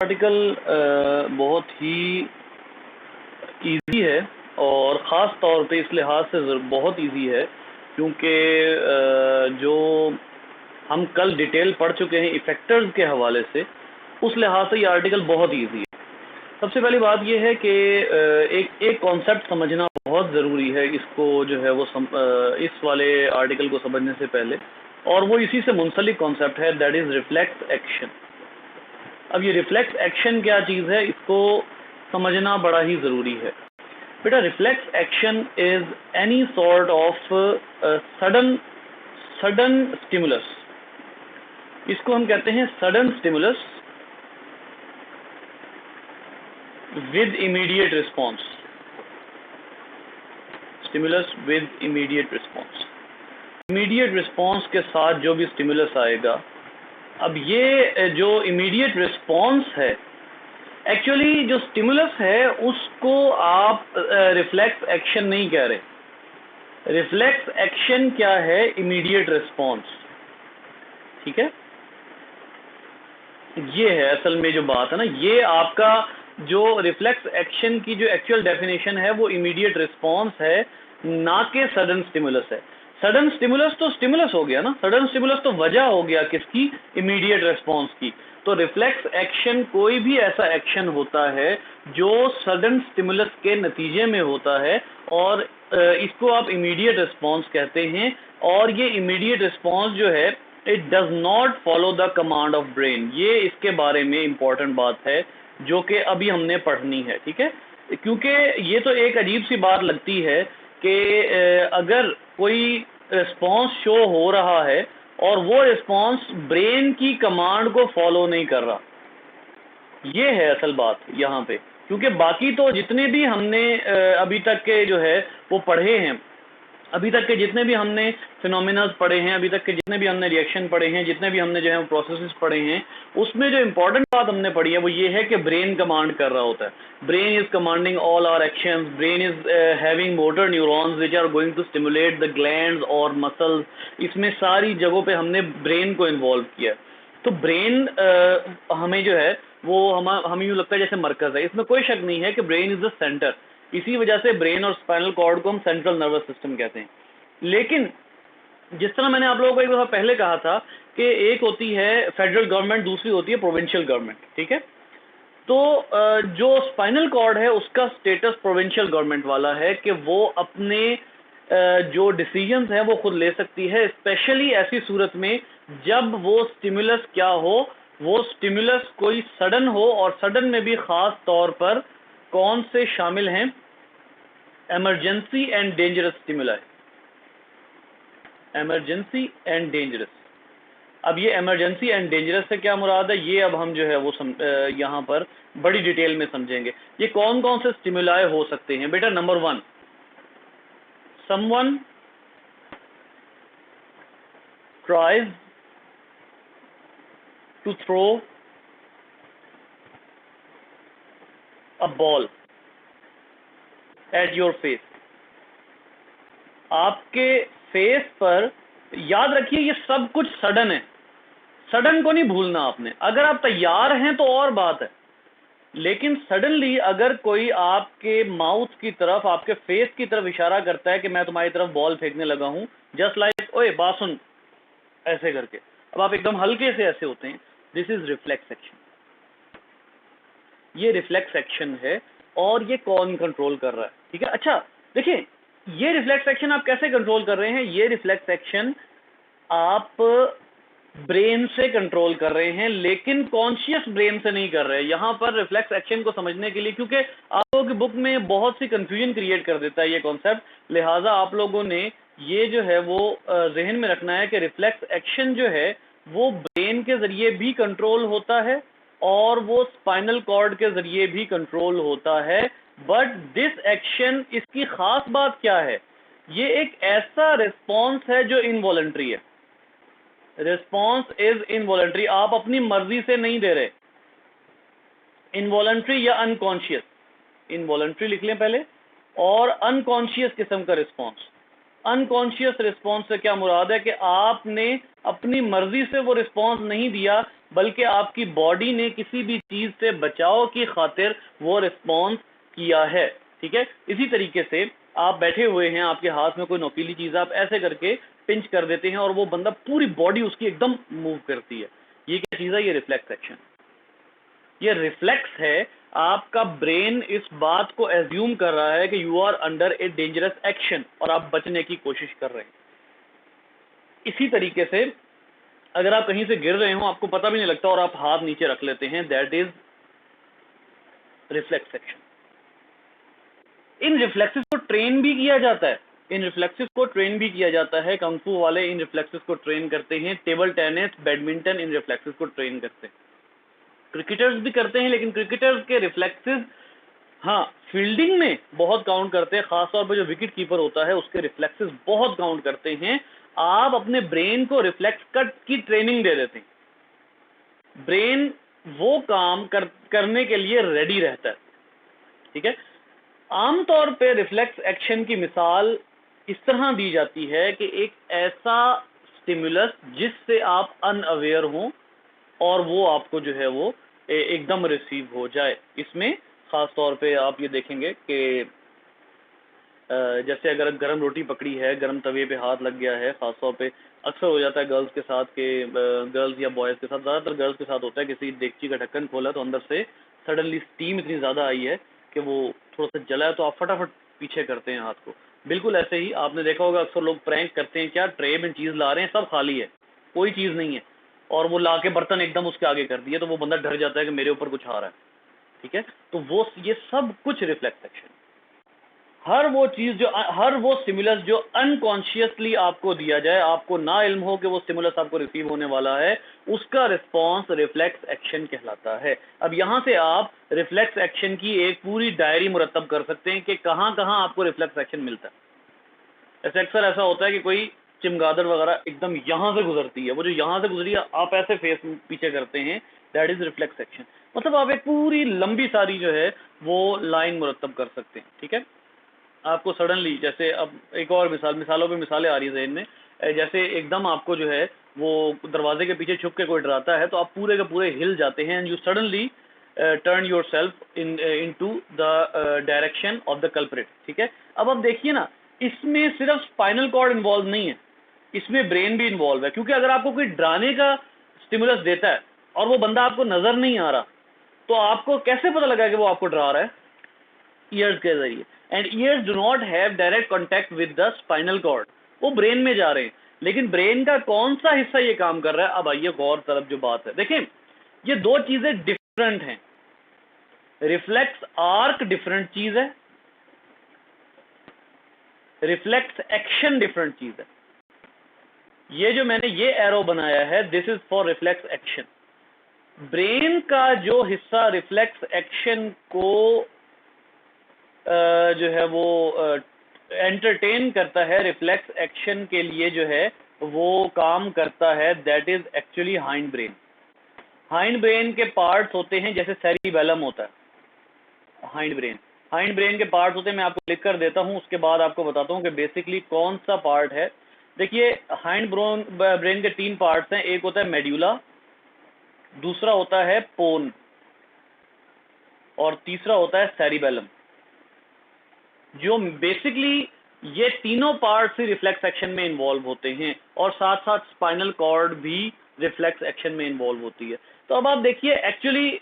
Article बहुत ही easy है और ख़ास तौर पे इस लिहाज से बहुत इजी है क्योंकि जो हम कल डिटेल पढ़ चुके हैं इफेक्टर्स के हवाले से, उस लिहाज से ये आर्टिकल बहुत इजी है। सबसे पहली बात ये है कि एक कॉन्सेप्ट समझना बहुत ज़रूरी है, इसको जो है वो इस वाले आर्टिकल को समझने से पहले, और वो इसी से मुंसलिक कॉन्सेप्ट है, दैट इज़ रिफ्लेक्स एक्शन। अब ये रिफ्लेक्स एक्शन क्या चीज़ है, इसको समझना बड़ा ही ज़रूरी है। बेटा, reflex action is any sort of sudden stimulus. इसको हम कहते हैं sudden stimulus with immediate response. Stimulus with immediate response, immediate response के साथ जो भी स्टिमुलस आएगा। अब ये जो इमीडिएट रिस्पॉन्स है, एक्चुअली जो स्टिमुलस है उसको आप रिफ्लेक्स एक्शन नहीं कह रहे। रिफ्लेक्स एक्शन क्या है? Immediate response. ठीक है, ये है असल में जो बात है ना, ये आपका जो रिफ्लेक्स एक्शन की जो एक्चुअल डेफिनेशन है वो इमीडिएट रिस्पॉन्स है, ना कि सडन स्टिमुलस है। सडन स्टिमुलस तो स्टिमुलस हो गया ना, सडन स्टिमुलस तो वजह हो गया किसकी? इमीडिएट रिस्पॉन्स की। तो रिफ्लेक्स एक्शन कोई भी ऐसा एक्शन होता है जो सडन स्टिमुलस के नतीजे में होता है, और इसको आप इमीडिएट रिस्पॉन्स कहते हैं। और ये इमीडिएट रिस्पॉन्स जो है, it does not follow the command of brain. ये इसके बारे में इंपॉर्टेंट बात है जो कि अभी हमने पढ़नी है। ठीक है, क्योंकि ये तो एक अजीब सी बात लगती है कि अगर कोई रिस्पॉन्स शो हो रहा है और वो रिस्पॉन्स ब्रेन की कमांड को फॉलो नहीं कर रहा, ये है असल बात यहाँ पे। क्योंकि बाकी तो जितने भी हमने अभी तक के जो है वो पढ़े हैं, अभी तक के जितने भी हमने फिनोमिनास पढ़े हैं, अभी तक के जितने भी हमने रिएक्शन पढ़े हैं, जितने भी हमने जो है प्रोसेसेस पढ़े हैं, उसमें जो इंपॉर्टेंट बात हमने पढ़ी है वो ये है कि ब्रेन कमांड कर रहा होता है। Brain is commanding all our actions, brain is having motor neurons which are going to stimulate the glands और मसल्स। इसमें सारी जगहों पे हमने ब्रेन को इन्वॉल्व किया है। तो ब्रेन हमें जो है वो हमें यूँ लगता है जैसे मरकज है, इसमें कोई शक नहीं है कि ब्रेन इज द सेंटर। इसी वजह से ब्रेन और स्पाइनल कॉर्ड को हम सेंट्रल नर्वस सिस्टम कहते हैं। लेकिन जिस तरह मैंने आप लोगों को एक दफा पहले कहा था कि एक होती है फेडरल गवर्नमेंट, दूसरी होती है प्रोविंशियल गवर्नमेंट। ठीक है, तो जो स्पाइनल कॉर्ड है उसका स्टेटस प्रोविंशियल गवर्नमेंट वाला है कि वो अपने जो डिसीजंस हैं वो खुद ले सकती है, स्पेशली ऐसी सूरत में जब वो स्टिमुलस क्या हो, वो स्टिमुलस कोई सडन हो, और सडन में भी खास तौर पर कौन से शामिल हैं? Emergency and dangerous stimuli. Emergency and dangerous. अब ये इमरजेंसी एंड डेंजरस से क्या मुराद है, ये अब हम जो है वो यहाँ पर बड़ी डिटेल में समझेंगे। ये कौन कौन से स्टिमुलाई हो सकते हैं? बेटा, number 1, someone tries to throw a ball at your face. आपके फेस पर, याद रखिए ये सब कुछ सडन है, सडन को नहीं भूलना आपने। अगर आप तैयार हैं तो और बात है, लेकिन सडनली अगर कोई आपके माउथ की तरफ, आपके फेस की तरफ इशारा करता है कि मैं तुम्हारी तरफ बॉल फेंकने लगा हूं, जस्ट लाइक ओए बात सुन, ऐसे करके, अब आप एकदम हल्के से ऐसे होते हैं, दिस इज रिफ्लेक्स एक्शन। ये रिफ्लेक्स एक्शन है और ये कौन कंट्रोल कर रहा है? ठीक है, अच्छा देखिए, ये रिफ्लेक्स एक्शन आप कैसे कंट्रोल कर रहे हैं? ये रिफ्लेक्स एक्शन आप ब्रेन से कंट्रोल कर रहे हैं, लेकिन कॉन्शियस ब्रेन से नहीं कर रहे हैं। यहां पर रिफ्लेक्स एक्शन को समझने के लिए, क्योंकि आप लोगों की बुक में बहुत सी कंफ्यूजन क्रिएट कर देता है ये कॉन्सेप्ट, लिहाजा आप लोगों ने ये जो है वो जहन में रखना है कि रिफ्लेक्स एक्शन जो है वो ब्रेन के जरिए भी कंट्रोल होता है और वो स्पाइनल कॉर्ड के जरिए भी कंट्रोल होता है। बट दिस एक्शन, इसकी खास बात क्या है? ये एक ऐसा रिस्पॉन्स है जो इनवॉलंटरी है। रिस्पॉन्स इज इनवॉलंटरी, आप अपनी मर्जी से नहीं दे रहे। इनवॉलंटरी या अनकॉन्शियस, इनवॉलंटरी लिख लें पहले, और अनकॉन्शियस किस्म का रिस्पॉन्स। अनकॉन्शियस रिस्पॉन्स से क्या मुराद है कि आपने अपनी मर्जी से वो रिस्पॉन्स नहीं दिया, बल्कि आपकी बॉडी ने किसी भी चीज से बचाव की खातिर वो रिस्पॉन्स किया है। ठीक है, इसी तरीके से आप बैठे हुए हैं, आपके हाथ में कोई नोकीली चीज, आप ऐसे करके पिंच कर देते हैं और वो बंदा पूरी बॉडी उसकी एकदम मूव करती है। ये क्या चीज है? ये रिफ्लेक्स एक्शन। ये रिफ्लेक्स है। आपका ब्रेन इस बात को एज्यूम कर रहा है कि you are under a dangerous action और आप बचने की कोशिश कर रहे हैं। इसी तरीके से अगर आप कहीं से गिर रहे हो, आपको पता भी नहीं लगता और आप हाथ नीचे रख लेते हैं, that is reflex action. In reflexes को ट्रेन भी किया जाता है, इन रिफ्लेक्सेस को ट्रेन भी किया जाता है। कंग फू वाले इन रिफ्लेक्सेस को ट्रेन करते हैं, टेबल टेनिस, बैडमिंटन इन रिफ्लेक्सेस को ट्रेन करते हैं, क्रिकेटर्स भी करते हैं। लेकिन क्रिकेटर्स के रिफ्लेक्सेस हाँ फील्डिंग में बहुत काउंट करते हैं, खासतौर पर जो विकेट कीपर होता है उसके रिफ्लेक्सेस बहुत काउंट करते हैं। आप अपने ब्रेन को रिफ्लेक्स कट की ट्रेनिंग दे देते हैं, ब्रेन वो काम करने के लिए रेडी रहता है। ठीक है, आमतौर पे रिफ्लेक्स एक्शन की मिसाल इस तरह दी जाती है कि एक ऐसा स्टिमुलस जिससे आप अनअवेयर हों और वो आपको जो है वो एकदम रिसीव हो जाए। इसमें खास तौर पे आप ये देखेंगे कि जैसे अगर गर्म रोटी पकड़ी है, गर्म तवे पे हाथ लग गया है, खास तौर पे अक्सर हो जाता है गर्ल्स के साथ के गर्ल्स या बॉयज़ के साथ, ज़्यादातर गर्ल्स के साथ होता है, किसी डेगची का ढक्कन खोला तो अंदर से सडनली स्टीम इतनी ज़्यादा आई है कि वो थोड़ा सा जला है, तो आप फटाफट पीछे करते हैं हाथ को। बिल्कुल ऐसे ही आपने देखा होगा अक्सर लोग प्रैंक करते हैं, क्या ट्रे में चीज़ ला रहे हैं, सब खाली है, कोई चीज़ नहीं है, और वो ला के बर्तन एकदम उसके आगे कर दिए, तो वो बंदा डर जाता है कि मेरे ऊपर कुछ आ रहा है। ठीक है, तो वो ये सब कुछ रिफ्लेक्स एक्शन, हर वो चीज जो हर वो स्टिमुलस जो अनकॉन्शियसली आपको दिया जाए, आपको ना इल्म हो कि वो स्टिमुलस आपको रिसीव होने वाला है, उसका रिस्पांस रिफ्लेक्स एक्शन कहलाता है। अब यहां से आप रिफ्लेक्स एक्शन की एक पूरी डायरी मुरतब कर सकते हैं कि कहां कहां आपको रिफ्लेक्स एक्शन मिलता है। ऐसे अक्सर ऐसा होता है कि कोई चिमगादड़ वगैरह एकदम यहां से गुजरती है, वो जो यहां से गुजरी है आप ऐसे फेस पीछे करते हैं, दैट इज रिफ्लेक्स एक्शन। मतलब आप एक पूरी लंबी सारी जो है वो लाइन मुरतब कर सकते हैं। ठीक है, आपको सडनली, जैसे अब एक और मिसालों पे मिसालें आ रही है जहन में, जैसे एकदम आपको जो है वो दरवाजे के पीछे छुप के कोई डराता है, तो आप पूरे के पूरे हिल जाते हैं and you suddenly turn your self into the direction of the culprit. ठीक है, अब आप देखिए ना, इसमें सिर्फ स्पाइनल कॉर्ड इन्वॉल्व नहीं है, इसमें ब्रेन भी इन्वॉल्व है, क्योंकि अगर आपको कोई डराने का स्टिमुलस देता है और वो बंदा आपको नजर नहीं आ रहा, तो आपको कैसे पता लगा कि वो आपको डरा रहा है? ईयर्स के जरिए, and ears do not have direct contact with the spinal cord, वो ब्रेन में जा रहे हैं। लेकिन ब्रेन का कौन सा हिस्सा ये काम कर रहा है? अब आइए गौर तरफ जो बात है, देखें ये दो चीजें डिफरेंट हैं। रिफ्लेक्स आर्क डिफरेंट चीज है, रिफ्लेक्स एक्शन डिफरेंट चीज है। ये जो मैंने ये एरो बनाया है, this is for reflex action. Brain का जो हिस्सा रिफ्लेक्स एक्शन को जो है वो एंटरटेन करता है, रिफ्लेक्स एक्शन के लिए जो है वो काम करता है, that is actually hind brain. Hind brain के पार्ट्स होते हैं, जैसे सेरिबेलम होता है, हाइंड ब्रेन के पार्ट्स होते हैं, मैं आपको लिख कर देता हूं, उसके बाद आपको बताता हूं कि बेसिकली कौन सा पार्ट है। देखिए, हाइंड ब्रेन के 3 पार्ट्स हैं, एक होता है मेड्यूला, दूसरा होता है पोन, और तीसरा होता है सेरिबेलम। जो बेसिकली ये तीनों पार्ट्स ही रिफ्लेक्स एक्शन में इन्वॉल्व होते हैं, और साथ साथ स्पाइनल कॉर्ड भी रिफ्लेक्स एक्शन में इन्वॉल्व होती है। तो अब आप देखिए, एक्चुअली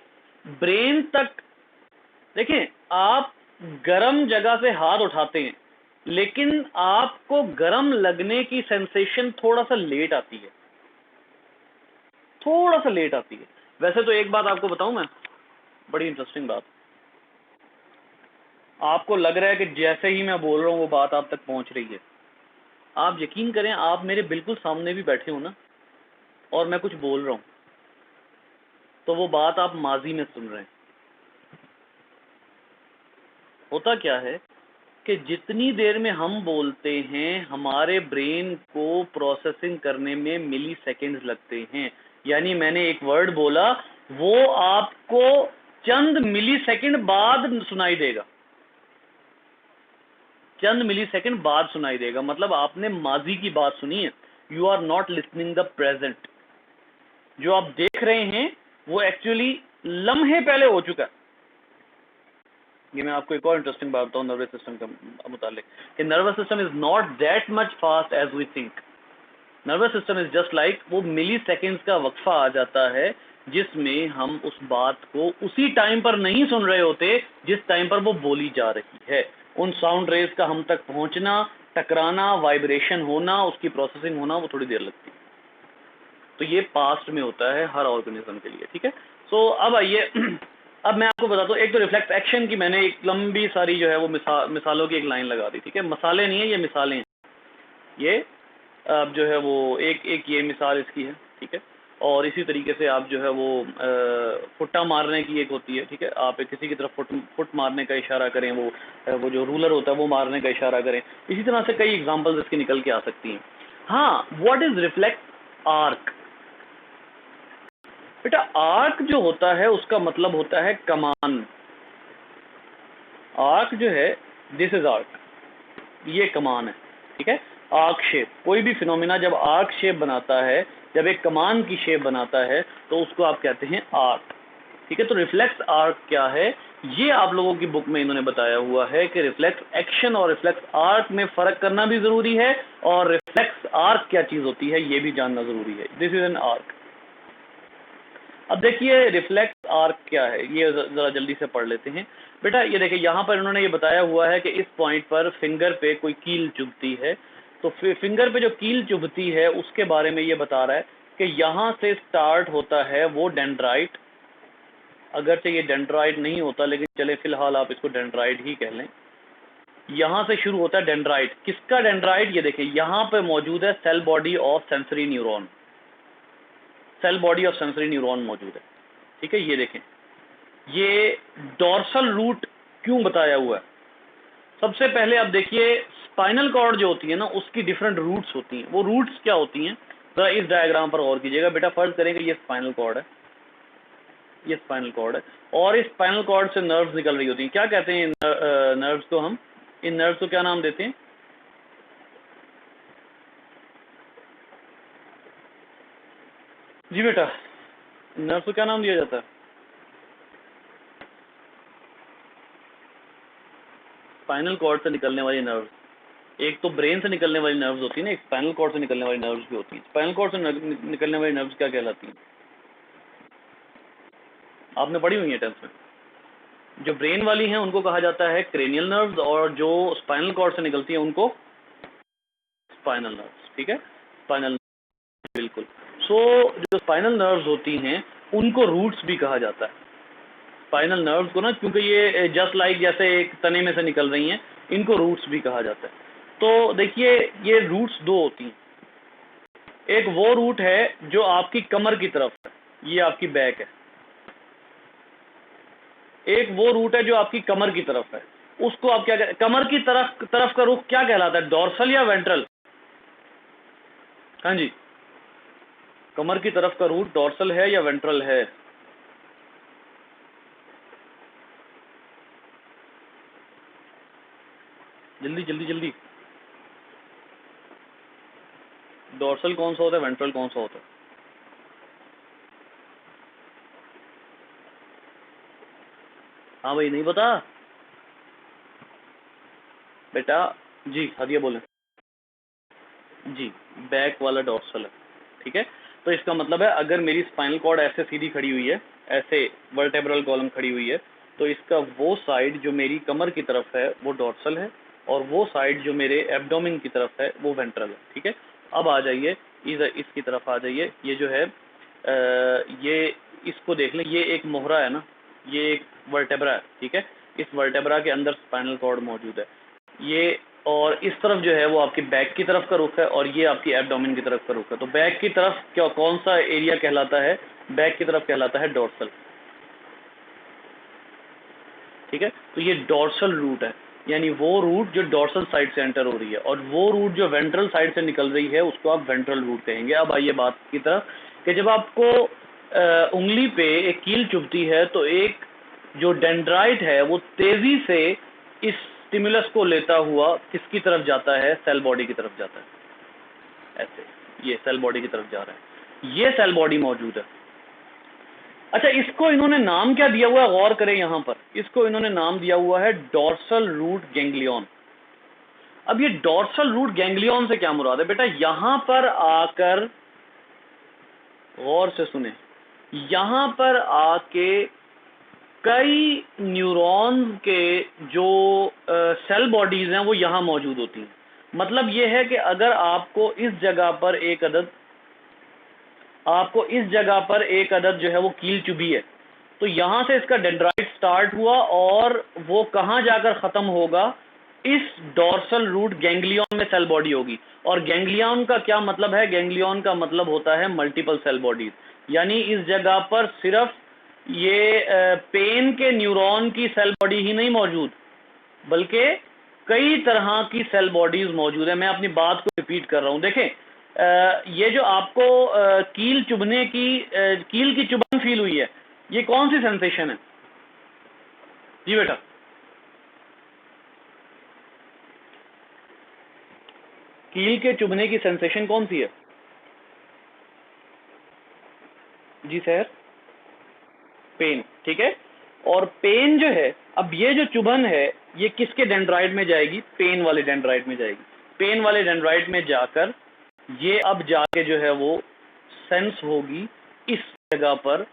ब्रेन तक, देखें आप गर्म जगह से हाथ उठाते हैं, लेकिन आपको गर्म लगने की सेंसेशन थोड़ा सा लेट आती है, थोड़ा सा लेट आती है। वैसे तो एक बात आपको बताऊं मैं, बड़ी इंटरेस्टिंग बात, आपको लग रहा है कि जैसे ही मैं बोल रहा हूं वो बात आप तक पहुंच रही है। आप यकीन करें, आप मेरे बिल्कुल सामने भी बैठे हो ना, और मैं कुछ बोल रहा हूं, तो वो बात आप माजी में सुन रहे हैं। होता क्या है कि जितनी देर में हम बोलते हैं, हमारे ब्रेन को प्रोसेसिंग करने में मिली सेकेंड्स लगते हैं। यानी मैंने एक वर्ड बोला, वो आपको चंद मिली सेकेंड बाद सुनाई देगा, चंद मिली सेकेंड बाद सुनाई देगा। मतलब आपने माजी की बात सुनी है, you are not listening the present. जो आप देख रहे हैं वो एक्चुअली लम्हे पहले हो चुका है। ये मैं आपको एक और इंटरेस्टिंग बात बताऊं नर्वस सिस्टम के मुतालिक कि nervous system is not that much fast as we think. Nervous system is just like वो मिली सेकेंड्स का वक्फा आ जाता है जिसमें हम उस बात को उसी टाइम पर नहीं सुन रहे होते जिस टाइम पर वो बोली जा रही है। उन साउंड रेज का हम तक पहुंचना, टकराना, वाइब्रेशन होना, उसकी प्रोसेसिंग होना वो थोड़ी देर लगती है। तो ये पास्ट में होता है हर ऑर्गेनिज्म के लिए, ठीक है। सो अब आइए अब मैं आपको बताता हूँ। एक तो रिफ्लेक्स एक्शन की मैंने एक लंबी सारी जो है वो मिसालों की एक लाइन लगा दी, ठीक है। मसाले नहीं है, ये मिसालें हैं। ये अब जो है वो एक एक ये मिसाल इसकी है, ठीक है। और इसी तरीके से आप जो है वो फुट्टा मारने की एक होती है, ठीक है। आप किसी की तरफ फुट मारने का इशारा करें, वो जो रूलर होता है वो मारने का इशारा करें। इसी तरह से कई एग्जांपल्स इसकी निकल के आ सकती हैं। हाँ, व्हाट इज रिफ्लेक्स आर्क? बेटा आर्क जो होता है उसका मतलब होता है कमान। आर्क जो है, दिस इज आर्क, ये कमान है, ठीक है। आर्क शेप, कोई भी फिनोमिना जब आर्क शेप बनाता है, जब एक कमान की शेप बनाता है तो उसको आप कहते हैं आर्क, ठीक है। तो रिफ्लेक्स आर्क क्या है, ये आप लोगों की बुक में इन्होंने बताया हुआ है कि रिफ्लेक्स एक्शन और रिफ्लेक्स आर्क में फर्क करना भी जरूरी है, और रिफ्लेक्स आर्क क्या चीज होती है ये भी जानना जरूरी है। This is an arc. अब देखिए रिफ्लेक्स आर्क क्या है, ये जरा जल्दी से पढ़ लेते हैं। बेटा ये देखिए यहाँ पर इन्होंने ये बताया हुआ है कि इस पॉइंट पर फिंगर पे कोई कील चुभती है, तो फिंगर पे जो कील चुभती है उसके बारे में ये बता रहा है कि यहाँ से स्टार्ट होता है वो डेंड्राइट। अगरचे ये डेंड्राइट नहीं होता, लेकिन चले फिलहाल आप इसको डेंड्राइट ही कह लें। यहाँ से शुरू होता है डेंड्राइट। किसका डेंड्राइट? ये देखिए यहाँ पे मौजूद है cell body of sensory neuron, cell body of sensory neuron मौजूद है, ठीक है। ये देखें, ये डोर्सल रूट क्यों बताया हुआ है? सबसे पहले आप देखिए स्पाइनल कॉर्ड जो होती है ना उसकी डिफरेंट रूट्स होती हैं। वो रूट्स क्या होती हैं जरा इस डायग्राम पर गौर कीजिएगा। बेटा फर्ज करें कि ये स्पाइनल कॉर्ड है, ये स्पाइनल कॉर्ड है, और इस स्पाइनल कॉर्ड से नर्व्स निकल रही होती हैं। क्या कहते हैं नर्व्स को? हम इन नर्व्स को क्या नाम देते हैं? जी बेटा, नर्व्स को क्या नाम दिया जाता है? स्पाइनल कॉर्ड से निकलने वाली नर्व्स, एक तो ब्रेन से निकलने वाली नर्व्स होती है ना, एक स्पाइनल कॉर्ड से निकलने वाली नर्व्स भी होती हैं। स्पाइनल कॉर्ड से निकलने वाली नर्व्स क्या कहलाती हैं? आपने पढ़ी हुई है टेंथ में। जो ब्रेन वाली हैं उनको कहा जाता है क्रेनियल नर्व्स, और जो स्पाइनल कॉर्ड से निकलती हैं उनको स्पाइनल नर्व्स, ठीक है। स्पाइनल, बिल्कुल। सो जो स्पाइनल नर्व्स होती हैं उनको रूट्स भी कहा जाता है। स्पाइनल नर्व्स को ना, क्योंकि ये जस्ट लाइक जैसे एक तने में से निकल रही हैं, इनको रूट्स भी कहा जाता है। तो देखिए ये रूट्स दो होती हैं। एक वो रूट है जो आपकी कमर की तरफ है, ये आपकी बैक है। एक वो रूट है जो आपकी कमर की तरफ है, उसको आप क्या कहते हैं? कमर की तरफ का रुख क्या कहलाता है, डोर्सल या वेंट्रल? हाँ जी, कमर की तरफ का रूट डोर्सल है या वेंट्रल है? जल्दी जल्दी जल्दी, डोर्सल कौन सा होता है, वेंट्रल कौन सा होता है? हाँ भाई, नहीं पता बेटा? जी हदिया बोले। जी, बैक वाला डोर्सल है, ठीक है। तो इसका मतलब है अगर मेरी स्पाइनल कॉर्ड ऐसे सीधी खड़ी हुई है, ऐसे वर्टेब्रल कॉलम खड़ी हुई है, तो इसका वो साइड जो मेरी कमर की तरफ है वो डोर्सल है, और वो साइड जो मेरे एब्डोमेन की तरफ है वो वेंट्रल है, ठीक है। अब आ जाइए इसकी तरफ आ जाइए। ये जो है ये इसको देख लें, ये एक मोहरा है ना, ये एक वर्टेब्रा है, ठीक है। इस वर्टेब्रा के अंदर स्पाइनल कॉर्ड मौजूद है। ये और इस तरफ जो है वो आपकी बैक की तरफ का रुख है, और ये आपकी एब्डोमेन की तरफ का रुख है। तो बैक की तरफ क्या कौन सा एरिया कहलाता है? बैक की तरफ कहलाता है डोर्सल, ठीक है। तो ये डोर्सल रूट है, यानी वो रूट जो डोर्सल साइड से एंटर हो रही है, और वो रूट जो वेंट्रल साइड से निकल रही है उसको आप वेंट्रल रूट कहेंगे। अब आइए बात की तरफ कि जब आपको उंगली पे एक कील चुभती है तो एक जो डेंड्राइट है वो तेजी से इस स्टिमुलस को लेता हुआ किसकी तरफ जाता है? सेल बॉडी की तरफ जाता है। ऐसे ये सेल बॉडी की तरफ जा रहा है। ये सेल बॉडी मौजूद है। अच्छा, इसको इन्होंने नाम क्या दिया हुआ है, गौर करें यहां पर, इसको इन्होंने नाम दिया हुआ है डोर्सल रूट गैंग्लियन। अब ये डोर्सल रूट गैंग्लियन से क्या मुराद है बेटा, यहां पर आकर गौर से सुने, यहां पर आके कई न्यूरॉन्स के जो सेल बॉडीज हैं वो यहां मौजूद होती हैं। मतलब ये है कि अगर आपको इस जगह पर एक अदद जो है वो कील चुभी है, तो यहां से इसका डेंड्राइट स्टार्ट हुआ और वो कहां जाकर खत्म होगा, इस डोर्सल रूट गैंग्लियन में सेल बॉडी होगी। और गैंग्लियन का क्या मतलब है, गैंग्लियन का मतलब होता है मल्टीपल सेल बॉडीज। यानी इस जगह पर सिर्फ ये पेन के न्यूरॉन की सेल बॉडी ही नहीं मौजूद, बल्कि कई तरह की सेल बॉडीज मौजूद है। मैं अपनी बात को रिपीट कर रहा हूं, देखें ये जो आपको कील चुभने की कील की चुभन फील हुई है, ये कौन सी सेंसेशन है जी बेटा? कील के चुभने की सेंसेशन कौन सी है जी सर? पेन, ठीक है। और पेन जो है, अब ये जो चुभन है ये किसके डेंड्राइट में जाएगी, पेन वाले डेंड्राइट में जाएगी। पेन वाले डेंड्राइट में जाकर ये अब जाके जो है वो सेंस होगी इस जगह पर।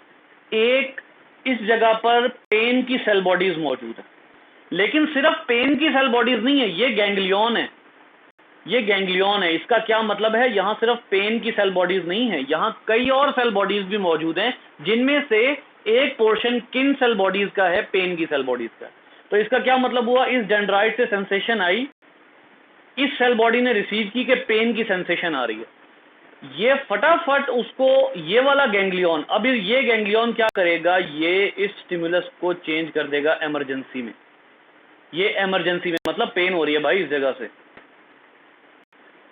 इस जगह पर पेन की सेल बॉडीज मौजूद है, लेकिन सिर्फ पेन की सेल बॉडीज नहीं है, ये गैंग्लियन है, ये गैंग्लियन है। इसका क्या मतलब है, यहां सिर्फ पेन की सेल बॉडीज नहीं है, यहां कई और सेल बॉडीज भी मौजूद हैं, जिनमें से एक पोर्शन किन सेल बॉडीज का है, पेन की सेल बॉडीज का। तो इसका क्या मतलब हुआ, इस डेंड्राइट से सेंसेशन आई, इस सेल बॉडी ने रिसीव की कि पेन की सेंसेशन आ रही है, ये फटाफट उसको ये वाला गैंग्लियन, अब ये गैंग्लियन क्या करेगा, ये इस स्टिमुलस को चेंज कर देगा इमरजेंसी में। ये इमरजेंसी में मतलब पेन हो रही है भाई इस जगह से,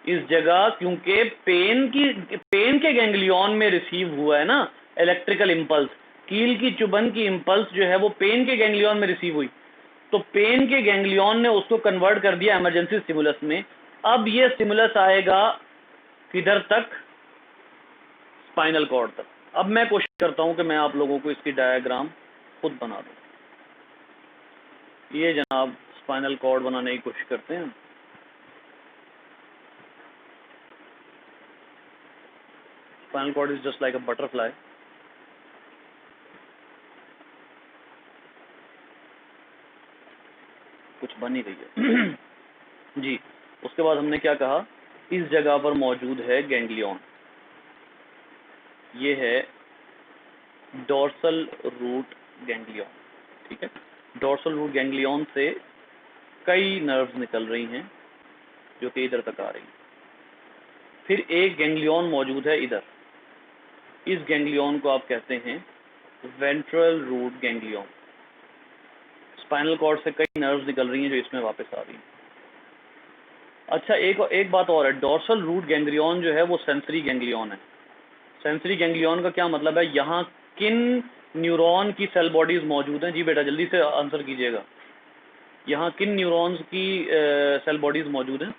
इस जगह, क्योंकि पेन के गैंग्लियन में रिसीव हुआ है ना इलेक्ट्रिकल इंपल्स, कील की चुभन की इंपल्स जो है वो पेन के गैंग्लियन में रिसीव हुई, तो पेन के गैंग्लियन ने उसको कन्वर्ट कर दिया इमरजेंसी स्टिमुलस में। अब ये स्टिमुलस आएगा किधर तक, स्पाइनल कॉर्ड तक। अब मैं कोशिश करता हूं कि मैं आप लोगों को इसकी डायग्राम खुद बना दूं। ये जनाब स्पाइनल कॉर्ड बनाने की कोशिश करते हैं। Spinal cord is just like a butterfly. कुछ बन ही रही है जी। उसके बाद हमने क्या कहा, इस जगह पर मौजूद है गैंग्लियन, ये है डोर्सल रूट गैंग्लियन, ठीक है। डोर्सल रूट गैंग्लियन से कई नर्व्स निकल रही हैं जो कि इधर तक आ रही हैं। फिर एक गैंग्लियन मौजूद है इधर, इस गैंग्लियन को आप कहते हैं ventral root ganglion. Spinal cord से कई नर्व्स निकल रही हैं जो इसमें वापस आ रही हैं। अच्छा, एक बात और है, डोर्सल रूट गैंग्लियन जो है वो सेंसरी गैंग्लियन है। सेंसरी गैंग्लियन का क्या मतलब है, यहाँ किन न्यूरॉन की सेल बॉडीज मौजूद हैं? जी बेटा जल्दी से आंसर कीजिएगा, यहाँ किन न्यूरॉन्स की सेल बॉडीज मौजूद हैं?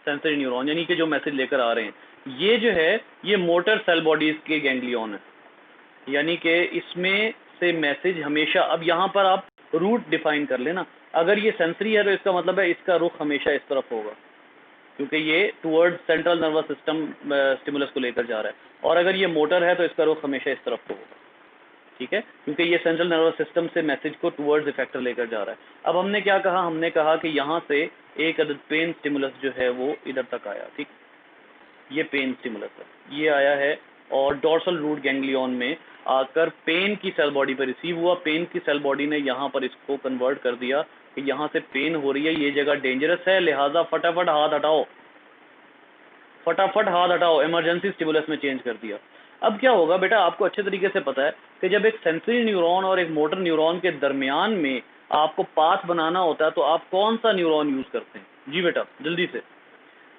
सेंसरी न्यूरॉन, यानी कि जो मैसेज लेकर आ रहे हैं। ये जो है ये मोटर सेल बॉडीज के गैंग्लियन है, यानी कि इसमें से मैसेज हमेशा, अब यहाँ पर आप रूट डिफाइन कर लेना, अगर ये सेंसरी है तो इसका मतलब है इसका रुख हमेशा इस तरफ होगा, क्योंकि ये towards central nervous system stimulus को लेकर जा रहा है, और अगर ये मोटर है तो इसका रुख हमेशा इस तरफ को होगा, ठीक है, क्योंकि ये सेंट्रल नर्वस सिस्टम से मैसेज को टुवर्ड्स इफेक्टर लेकर जा रहा है। अब हमने क्या कहा, हमने कहा कि यहाँ से एक अदद पेन स्टिमुलस जो है वो इधर तक आया, ठीक, ये पेन स्टिमुलस है, ये आया है, और डोर्सल रूट गैंग्लियन में आकर पेन की सेल बॉडी पर रिसीव हुआ। पेन की सेल बॉडी ने यहाँ पर इसको कन्वर्ट कर दिया कि यहाँ से पेन हो रही है, ये जगह डेंजरस है, लिहाजा फटाफट हाथ हटाओ, फटाफट हाथ हटाओ, इमरजेंसी स्टिमुलस में चेंज कर दिया। अब क्या होगा बेटा, आपको अच्छे तरीके से पता है कि जब एक सेंसरी न्यूरॉन और एक मोटर न्यूरॉन के दरमियान में आपको पाथ बनाना होता है तो आप कौन सा न्यूरॉन यूज करते हैं? जी बेटा जल्दी से,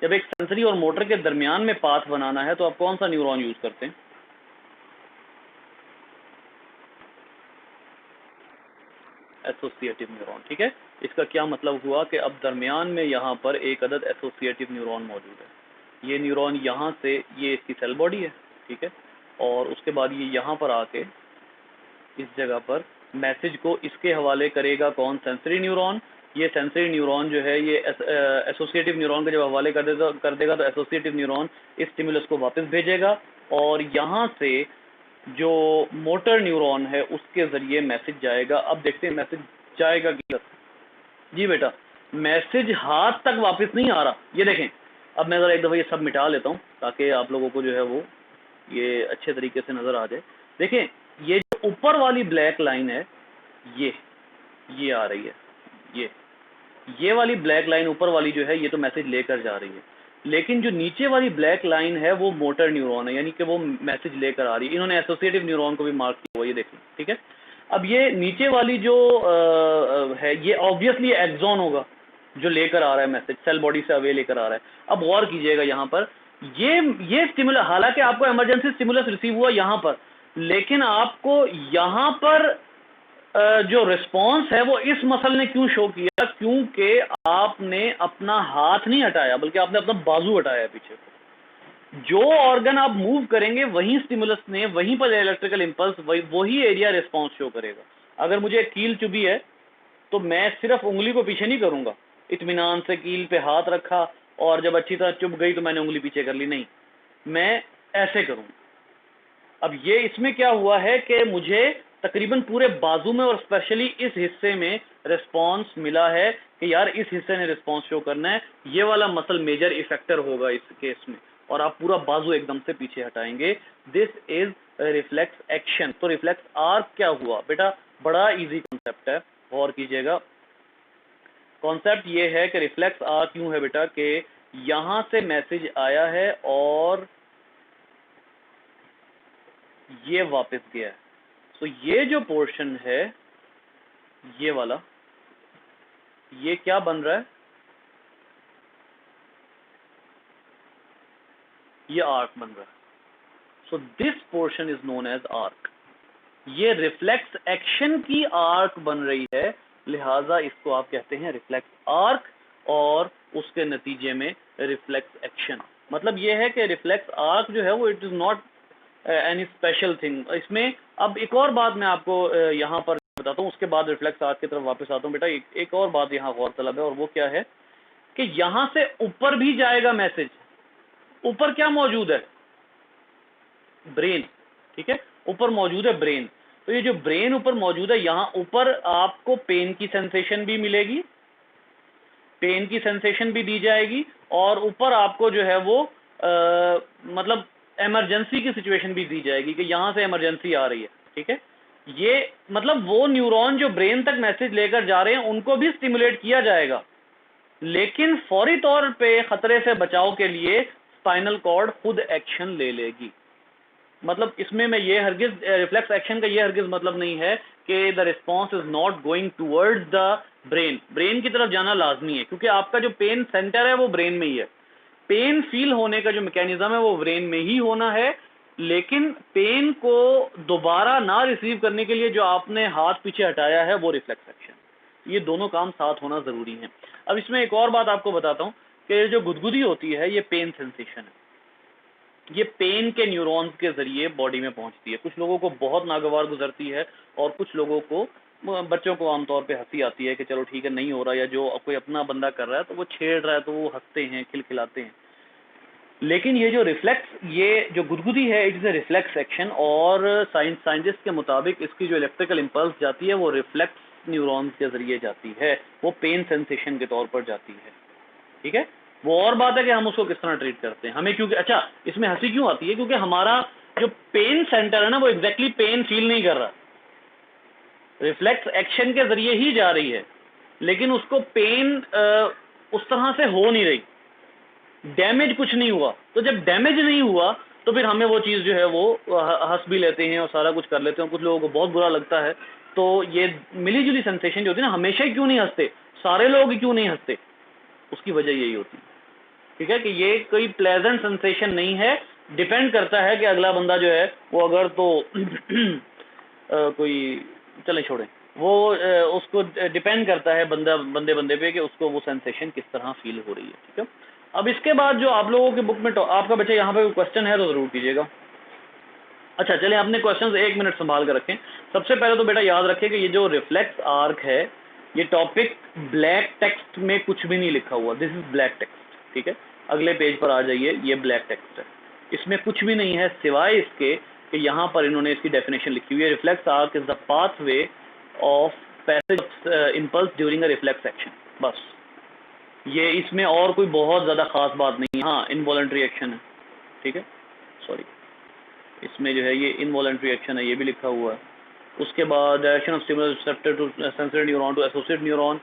जब एक सेंसरी और मोटर के दरमियान में पाथ बनाना है तो आप कौन सा न्यूरॉन यूज करते हैं? Associative neuron. ठीक है, इसका क्या मतलब हुआ कि अब दरमियान में यहाँ पर एक अदद एसोसिएटिव न्यूरॉन मौजूद है। ये न्यूरॉन यहाँ से, ये इसकी सेल बॉडी है, ठीक है, और उसके बाद ये यहाँ पर आके इस जगह पर मैसेज को इसके हवाले करेगा कौन, सेंसरी न्यूरॉन। ये सेंसरी न्यूरॉन जो है ये एसोसिएटिव न्यूरॉन के जब हवाले कर देगा तो एसोसिएटिव न्यूरॉन इस स्टिमुलस को वापस भेजेगा और यहाँ से जो मोटर न्यूरॉन है उसके ज़रिए मैसेज जाएगा। अब देखते हैं मैसेज जाएगा किधर। जी बेटा, मैसेज हाथ तक वापस नहीं आ रहा, ये देखें। अब मैं ज़रा एक दफ़ा ये सब मिटा लेता हूँ ताकि आप लोगों को जो है वो ये अच्छे तरीके से नज़र आ जाए। देखें, ये जो ऊपर वाली ब्लैक लाइन है ये आ रही है, ये वाली ब्लैक लाइन ऊपर वाली जो है ये तो मैसेज लेकर जा रही है, लेकिन जो नीचे वाली ब्लैक लाइन है वो मोटर न्यूरॉन है, यानी कि वो मैसेज लेकर आ रही है। इन्होंने एसोसिएटिव न्यूरॉन को भी मार्क किया हुआ, ये देखें, ठीक है। अब ये नीचे वाली जो है ये ऑब्वियसली एक्सॉन होगा जो लेकर आ रहा है मैसेज, सेल बॉडी से अवे लेकर आ रहा है। अब गौर कीजिएगा यहाँ पर ये स्टिमुलस, हालांकि आपको इमरजेंसी स्टिमुलस रिसीव हुआ यहाँ पर, लेकिन आपको यहाँ पर जो रिस्पॉन्स है वो इस मसल ने क्यों शो किया, क्योंकि आपने अपना हाथ नहीं हटाया बल्कि आपने अपना बाजू हटाया पीछे को। जो ऑर्गन आप मूव करेंगे वहीं स्टिमुलस ने, वहीं पर इलेक्ट्रिकल इंपल्स, वही एरिया रिस्पॉन्स शो करेगा। अगर मुझे कील चुभी है तो मैं सिर्फ उंगली को पीछे नहीं करूंगा, इत्मीनान से कील पे हाथ रखा और जब अच्छी तरह चुभ गई तो मैंने उंगली पीछे कर ली, नहीं, मैं ऐसे करूंगा। अब ये इसमें क्या हुआ है कि मुझे तकरीबन पूरे बाजू में और स्पेशली इस हिस्से में रिस्पॉन्स मिला है कि यार इस हिस्से ने रिस्पॉन्स शो करना है, ये वाला मसल मेजर इफेक्टर होगा इस केस में, और आप पूरा बाजू एकदम से पीछे हटाएंगे। This is reflex action. तो रिफ्लेक्स आर्क क्या हुआ बेटा, बड़ा इजी कॉन्सेप्ट है, गौर कीजिएगा। कॉन्सेप्ट ये है कि रिफ्लेक्स आर्क क्यों है बेटा कि यहां से मैसेज आया है और ये वापस गया है। तो ये जो पोर्शन है ये वाला, ये क्या बन रहा है, ये आर्क बन रहा है। So this portion is known as arc. ये रिफ्लेक्स एक्शन की आर्क बन रही है, लिहाजा इसको आप कहते हैं रिफ्लेक्स आर्क, और उसके नतीजे में रिफ्लेक्स एक्शन। मतलब ये है कि रिफ्लेक्स आर्क जो है वो it is not any special thing. इसमें अब एक और बात मैं आपको यहाँ पर बताता हूँ, उसके बाद रिफ्लेक्स आर्क की तरफ वापस आता हूँ। बेटा एक और बात यहाँ गौरतलब है, और वो क्या है कि यहाँ से ऊपर भी जाएगा मैसेज। ऊपर क्या मौजूद है, ब्रेन, ठीक है, ऊपर मौजूद है ब्रेन। तो ये जो ब्रेन ऊपर मौजूद है, यहाँ ऊपर आपको पेन की सेंसेशन भी मिलेगी, पेन की सेंसेशन भी दी जाएगी, और ऊपर आपको जो है वो मतलब इमरजेंसी की सिचुएशन भी दी जाएगी कि यहां से इमरजेंसी आ रही है, ठीक है। ये मतलब वो न्यूरॉन जो ब्रेन तक मैसेज लेकर जा रहे हैं उनको भी स्टिमुलेट किया जाएगा, लेकिन फौरी तौर पे खतरे से बचाव के लिए स्पाइनल कॉर्ड खुद एक्शन ले लेगी। मतलब इसमें मैं ये हरगिज रिफ्लेक्स एक्शन का ये हरगिज मतलब नहीं है कि the response is not going towards the brain. Brain की तरफ जाना लाजमी है, क्योंकि आपका जो पेन सेंटर है वो ब्रेन में ही है। पेन फील होने का जो मैकेनिज्म है वो ब्रेन में ही होना है, लेकिन पेन को दोबारा ना रिसीव करने के लिए जो आपने हाथ पीछे हटाया है वो रिफ्लेक्स एक्शन। ये दोनों काम साथ होना जरूरी है। अब इसमें एक और बात आपको बताता हूँ कि जो गुदगुदी होती है ये पेन सेंसेशन है, ये पेन के न्यूरॉन्स के जरिए बॉडी में पहुंचती है। कुछ लोगों को बहुत नागवार गुजरती है और कुछ लोगों को, बच्चों को आमतौर पे हंसी आती है कि चलो ठीक है नहीं हो रहा, या जो कोई अपना बंदा कर रहा है तो वो छेड़ रहा है तो वो हंसते हैं, खिलखिलाते हैं। लेकिन ये जो रिफ्लेक्स, ये जो गुदगुदी है it is a reflex action, और साइंटिस्ट के मुताबिक इसकी जो इलेक्ट्रिकल इंपल्स जाती है वो रिफ्लेक्स न्यूरॉन्स के जरिए जाती है, वो पेन सेंसेशन के तौर पर जाती है, ठीक है। वो और बात है कि हम उसको किस तरह ट्रीट करते हैं हमें, क्योंकि अच्छा इसमें हंसी क्यों आती है, क्योंकि हमारा जो पेन सेंटर है ना वो एग्जैक्टली पेन फील नहीं कर रहा, रिफ्लेक्स एक्शन के जरिए ही जा रही है, लेकिन उसको पेन उस तरह से हो नहीं रही, डैमेज कुछ नहीं हुआ। तो जब डैमेज नहीं हुआ तो फिर हमें वो चीज़ जो है वो हंस भी लेते हैं और सारा कुछ कर लेते हैं। कुछ लोगों को बहुत बुरा लगता है। तो ये मिली जुली सेंसेशन जो होती है ना, हमेशा ही क्यों नहीं हंसते, सारे लोग ही क्यों नहीं हंसते, उसकी वजह यही होती है, ठीक है, कि ये कोई प्लेजेंट सेंसेशन नहीं है। डिपेंड करता है कि अगला बंदा जो है वो अगर तो कोई, चले छोड़ें, वो उसको डिपेंड करता है बंदे बंदे पे कि उसको वो सेंसेशन किस तरह फील हो रही है, ठीक है। अब इसके बाद जो आप लोगों के बुक में आपका बच्चा यहाँ पे कोई क्वेश्चन है तो ज़रूर कीजिएगा। अच्छा चलिए, अपने क्वेश्चंस 1 मिनट संभाल कर रखें। सबसे पहले तो बेटा याद रखें कि ये जो रिफ्लेक्स आर्क है, ये टॉपिक ब्लैक टेक्स्ट में कुछ भी नहीं लिखा हुआ, दिस इज ब्लैक टेक्स्ट, ठीक है। अगले पेज पर आ जाइए, ये ब्लैक टेक्स्ट है, इसमें कुछ भी नहीं है सिवाय इसके कि यहाँ पर इन्होंने इसकी डेफिनेशन लिखी हुई है। Reflex arc is the pathway of passage impulse during a reflex action, बस ये, इसमें और कोई बहुत ज़्यादा खास बात नहीं है। हाँ, इनवॉलंटरी एक्शन है, ठीक है, सॉरी, इसमें जो है ये इनवॉलंटरी एक्शन है, ये भी लिखा हुआ है। उसके बाद action of stimulus receptor to sensory neuron to associate neuron,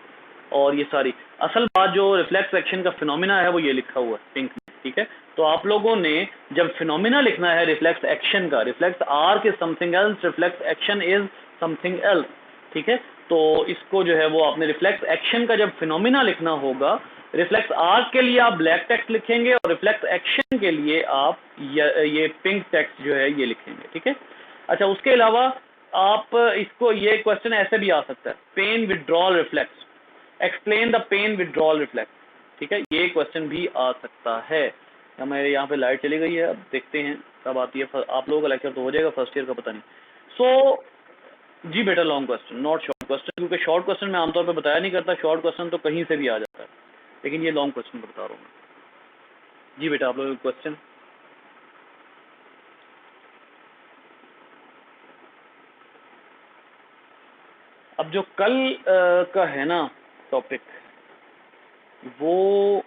और ये सारी असल बात जो रिफ्लेक्स एक्शन का फिनोमिना है वो ये लिखा हुआ है पिंक में, ठीक है। तो आप लोगों ने जब फिनोमिना लिखना है रिफ्लेक्स एक्शन का, reflex arc is something else, reflex action is something else, ठीक है। तो इसको जो है वो आपने रिफ्लेक्स एक्शन का जब फिनोमिना लिखना होगा, रिफ्लेक्स आर्क के लिए आप ब्लैक टेक्स्ट लिखेंगे और रिफ्लेक्स एक्शन के लिए आप ये पिंक टेक्स्ट जो है ये लिखेंगे, ठीक है। अच्छा, उसके अलावा आप इसको, ये क्वेश्चन ऐसे भी आ सकता है, pain withdrawal reflex, explain the pain withdrawal reflex, ठीक है, ये क्वेश्चन भी आ सकता है। हमारे यहाँ पे लाइट चली गई है, अब देखते हैं कब आती है। आप लोगों का लेक्चर तो हो जाएगा, फर्स्ट ईयर का पता नहीं। सो जी बेटा, long question not short question, क्योंकि शॉर्ट क्वेश्चन मैं आमतौर पे बताया नहीं करता, शॉर्ट क्वेश्चन तो कहीं से भी आ जाता है, लेकिन ये लॉन्ग क्वेश्चन बता रहा हूँ मैं। जी बेटा, आप लोगों का क्वेश्चन। अब जो कल का है ना टॉपिक, वो